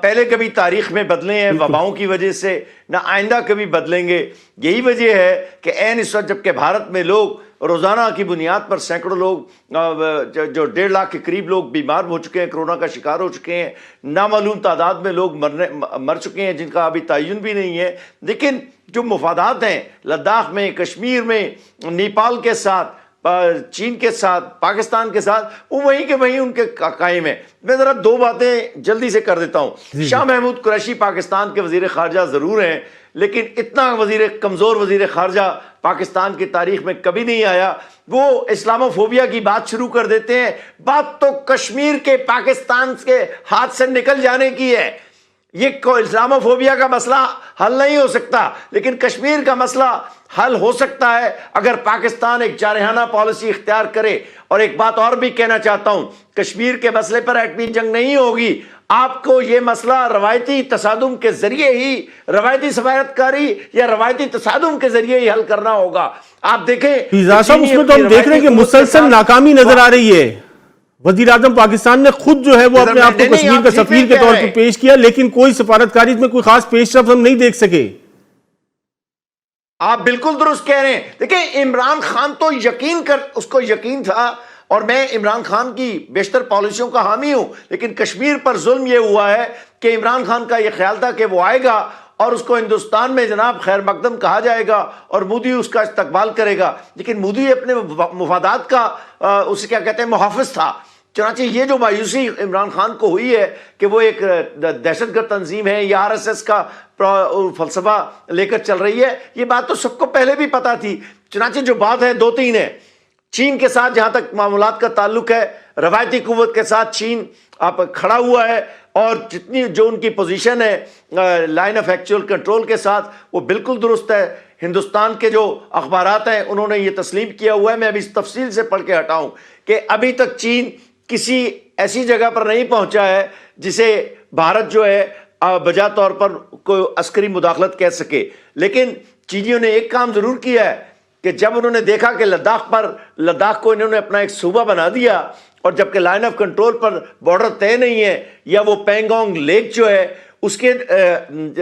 پہلے کبھی تاریخ میں بدلے ہیں وباؤں کی وجہ سے، نہ آئندہ کبھی بدلیں گے. یہی وجہ ہے کہ عین اس وقت جب کہ بھارت میں لوگ روزانہ کی بنیاد پر سینکڑوں لوگ جو 1.5 لاکھ کے قریب لوگ بیمار ہو چکے ہیں، کرونا کا شکار ہو چکے ہیں، نامعلوم تعداد میں لوگ مر چکے ہیں جن کا ابھی تعین بھی نہیں ہے. لیکن جو مفادات ہیں لداخ میں، کشمیر میں، نیپال کے ساتھ، چین کے ساتھ، پاکستان کے ساتھ، وہ وہیں کے وہیں ان کے قائم ہیں. میں ذرا 2 باتیں جلدی سے کر دیتا ہوں. شاہ محمود قریشی پاکستان کے وزیر خارجہ ضرور ہیں، لیکن اتنا کمزور وزیر خارجہ پاکستان کی تاریخ میں کبھی نہیں آیا. وہ اسلامو فوبیا کی بات شروع کر دیتے ہیں. بات تو کشمیر کے پاکستان کے ہاتھ سے نکل جانے کی ہے. یہ اسلامو فوبیا کا مسئلہ حل نہیں ہو سکتا، لیکن کشمیر کا مسئلہ حل ہو سکتا ہے اگر پاکستان ایک جارحانہ پالیسی اختیار کرے. اور ایک بات اور بھی کہنا چاہتا ہوں، کشمیر کے مسئلے پر ایٹمی جنگ نہیں ہوگی. آپ کو یہ مسئلہ روایتی تصادم کے ذریعے ہی، روایتی سفارتکاری یا روایتی تصادم کے ذریعے ہی حل کرنا ہوگا. آپ دیکھیں فیضا صاحب، اس میں تو ہم دیکھ رہے ہیں کہ مسلسل ناکامی نظر آ رہی ہے. وزیر اعظم پاکستان نے خود جو ہے وہ اپنے آپ کو کشمیر کا سفیر کے طور پر پیش کیا، لیکن کوئی سفارتکاری میں کوئی خاص پیش رفت ہم نہیں دیکھ سکے. آپ بالکل درست کہہ رہے ہیں. دیکھیں عمران خان تو اس کو یقین تھا، اور میں عمران خان کی بیشتر پالیسیوں کا حامی ہوں، لیکن کشمیر پر ظلم یہ ہوا ہے کہ عمران خان کا یہ خیال تھا کہ وہ آئے گا اور اس کو ہندوستان میں جناب خیر مقدم کہا جائے گا اور مودی اس کا استقبال کرے گا. لیکن مودی اپنے مفادات کا اسے کیا کہتے ہیں محافظ تھا. چنانچہ یہ جو مایوسی عمران خان کو ہوئی ہے کہ وہ ایک دہشت گرد تنظیم ہے یا RSS کا فلسفہ لے کر چل رہی ہے، یہ بات تو سب کو پہلے بھی پتا تھی. چنانچہ جو بات ہے 2-3 ہے. چین کے ساتھ جہاں تک معاملات کا تعلق ہے، روایتی قوت کے ساتھ چین آپ کھڑا ہوا ہے، اور جتنی جو ان کی پوزیشن ہے لائن آف ایکچوئل کنٹرول کے ساتھ وہ بالکل درست ہے. ہندوستان کے جو اخبارات ہیں انہوں نے یہ تسلیم کیا ہوا ہے. میں ابھی اس تفصیل سے پڑھ کے ہٹاؤں کہ ابھی تک چین کسی ایسی جگہ پر نہیں پہنچا ہے جسے بھارت جو ہے بجا طور پر کوئی عسکری مداخلت کہہ سکے. لیکن چینیوں نے ایک کام ضرور کیا ہے کہ جب انہوں نے دیکھا کہ لداخ کو انہوں نے اپنا ایک صوبہ بنا دیا، اور جبکہ line of control per border طے نہیں ہے، یا وہ پینگونگ لیک جو ہے اس کے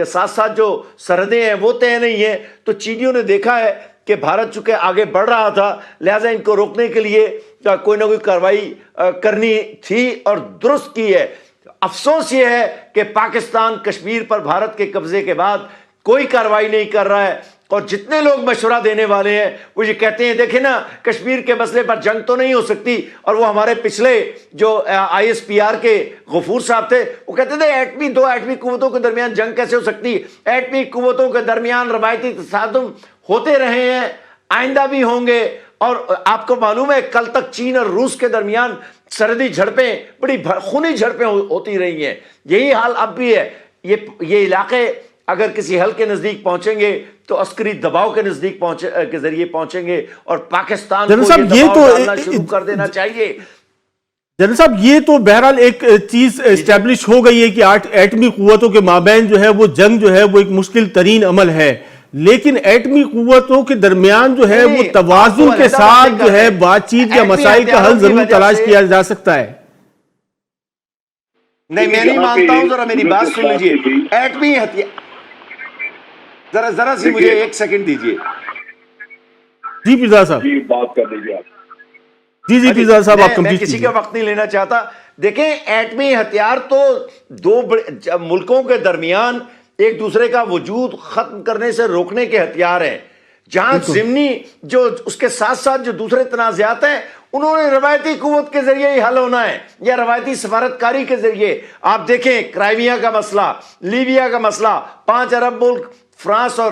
ساتھ ساتھ جو سرحدیں ہیں وہ طے نہیں ہیں، تو چینیوں نے دیکھا ہے کہ بھارت چونکہ آگے بڑھ رہا تھا، لہٰذا ان کو روکنے کے لیے کوئی نہ کوئی کارروائی کرنی تھی، اور درست کی ہے. افسوس یہ ہے کہ پاکستان کشمیر پر بھارت کے قبضے کے بعد کوئی کارروائی نہیں کر رہا ہے. اور جتنے لوگ مشورہ دینے والے ہیں وہ یہ کہتے ہیں دیکھیں نا کشمیر کے مسئلے پر جنگ تو نہیں ہو سکتی. اور وہ ہمارے پچھلے جو ISPR کے غفور صاحب تھے وہ کہتے تھے دو ایٹمی قوتوں کے درمیان جنگ کیسے ہو سکتی. ایٹمی قوتوں کے درمیان روایتی تصادم ہوتے رہے ہیں، آئندہ بھی ہوں گے. اور آپ کو معلوم ہے کل تک چین اور روس کے درمیان سرحدی جھڑپیں، بڑی خونی جھڑپیں ہوتی رہی ہیں. یہی حال اب بھی ہے. یہ علاقے اگر کسی حل کے نزدیک پہنچیں گے تو عسکری دباؤ کے نزدیک کے ذریعے پہنچیں گے، اور پاکستان کو یہ دباؤ ڈالنا شروع کر دینا چاہیے. جنرل صاحب، یہ تو بہرحال ایک چیز اسٹیبلش ہو گئی ہے کہ ایٹمی قوتوں کے مابین جو ہے وہ جنگ جو ہے وہ ایک مشکل ترین عمل ہے، لیکن ایٹمی قوتوں کے درمیان جو ہے وہ توازن کے ساتھ جو ہے بات چیت یا مسائل کا حل ضرور تلاش کیا جا سکتا ہے. نہیں، میں نہیں مانتا ہوں. ذرا میری بات سن لیجئے. ایٹمی ہتھیار، ذرا سی مجھے 1 سیکنڈ دیجئے. جی فیضا صاحب، جی بات کر لیجیے آپ. جی فیضا صاحب آپ میں کمپلیٹ کسی کیجئے. کا وقت نہیں لینا چاہتا. دیکھیں ایٹمی ہتھیار تو 2 ملکوں کے درمیان ایک دوسرے کا وجود ختم کرنے سے روکنے کے ہتھیار ہیں. جہاں ضمنی جو اس کے ساتھ ساتھ جو دوسرے تنازعات ہیں انہوں نے روایتی قوت کے ذریعے ہی حل ہونا ہے یا روایتی سفارتکاری کے ذریعے. آپ دیکھیں کرائمیا کا مسئلہ، لیبیا کا مسئلہ، 5 عرب ملک فرانس اور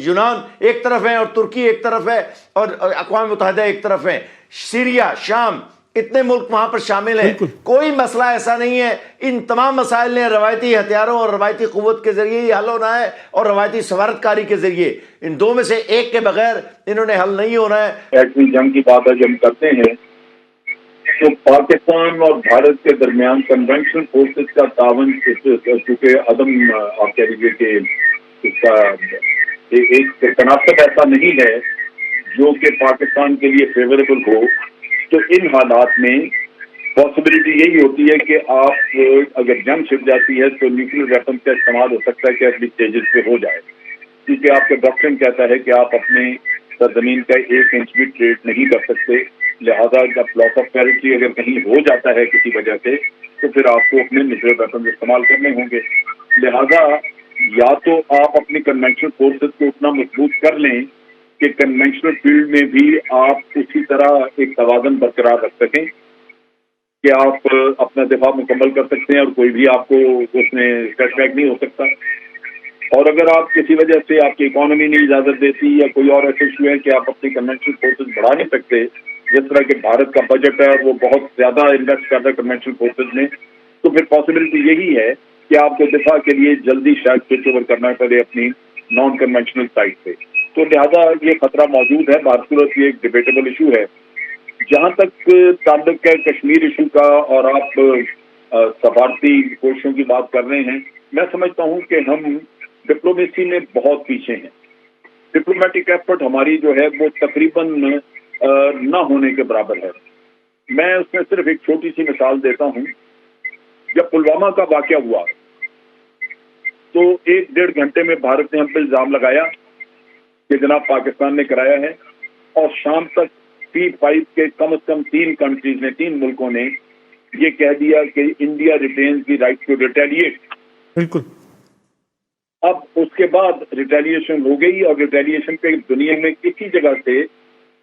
یونان ایک طرف ہیں اور ترکی ایک طرف ہے اور اقوام متحدہ ایک طرف ہے، سیریا، شام، اتنے ملک وہاں پر شامل ہیں. کوئی مسئلہ ایسا نہیں ہے. ان تمام مسائل نے روایتی ہتھیاروں اور روایتی قوت کے ذریعے ہی حل ہونا ہے اور روایتی سفارتکاری کے ذریعے. ان 2 میں سے ایک کے بغیر انہوں نے حل نہیں ہونا ہے. ایٹمی جنگ کی بات جب ہم کرتے ہیں تو پاکستان اور بھارت کے درمیان کنونشنل فورسز کا تعاون چونکہ عدم آپ کہہ لیجیے کہ اس کا ایک تناسب ایسا نہیں ہے جو کہ پاکستان کے لیے فیوریبل ہو، تو ان حالات میں پاسبلٹی یہی ہوتی ہے کہ آپ اگر جنگ چھڑ جاتی ہے تو نیوکلیر ویپن کا استعمال ہو سکتا ہے کہ ارلی اسٹیجز پہ ہو جائے، کیونکہ آپ کا ڈاکٹرن کہتا ہے کہ آپ اپنے سرزمین کا 1 انچ بھی ٹریڈ نہیں کر سکتے، لہذا جب لاس آف ٹیریٹری اگر کہیں ہو جاتا ہے کسی وجہ سے تو پھر آپ کو اپنے نیوکلیر ویپن استعمال کرنے ہوں گے. لہذا یا تو آپ اپنی کنونشنل فورسز کو اتنا مضبوط کر لیں کہ کنونشنل فیلڈ میں بھی آپ اسی طرح ایک توازن برقرار رکھ سکیں کہ آپ اپنا دفاع مکمل کر سکتے ہیں اور کوئی بھی آپ کو اس میں کیش بیک نہیں ہو سکتا. اور اگر آپ کسی وجہ سے آپ کی اکانومی نہیں اجازت دیتی یا کوئی اور ایسے ایشو ہے کہ آپ اپنی کنونشنل فورسز بڑھا نہیں سکتے، جس طرح کہ بھارت کا بجٹ ہے وہ بہت زیادہ انویسٹ کر رہا ہے کنونشنل فورسز میں، تو پھر پاسبلٹی یہی ہے کہ آپ کو دفاع کے لیے جلدی شاید سوئچ اوور کرنا پڑے اپنی نان کنونشنل سائٹ پہ. تو لہذا یہ خطرہ موجود ہے. بہرصورت یہ ایک ڈبیٹیبل ایشو ہے. جہاں تک تعلق ہے کشمیر ایشو کا اور آپ سفارتی کوششوں کی بات کر رہے ہیں، میں سمجھتا ہوں کہ ہم ڈپلومیسی میں بہت پیچھے ہیں. ڈپلومیٹک ایفرٹ ہماری جو ہے وہ تقریباً نہ ہونے کے برابر ہے. میں اس میں صرف ایک چھوٹی سی مثال دیتا ہوں. جب پلوامہ کا واقعہ ہوا تو 1-1.5 گھنٹے میں بھارت نے ہم پہ الزام لگایا کہ جناب پاکستان نے کرایا ہے، اور شام تک P5 کے کم از کم 3 کنٹریز نے 3 ملکوں نے یہ کہہ دیا کہ India retains the right to retaliate. بالکل. اب اس کے بعد ریٹیلیشن ہو گئی، اور ریٹیلیشن پہ دنیا میں کسی جگہ سے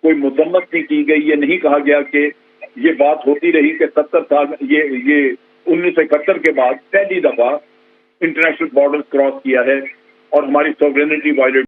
کوئی مذمت نہیں کی گئی. یہ نہیں کہا گیا کہ یہ بات ہوتی رہی کہ 70 سال یہ 1971 کے بعد پہلی دفعہ انٹرنیشنل بارڈر کراس کیا ہے اور ہماری سوورینٹی وائلیٹ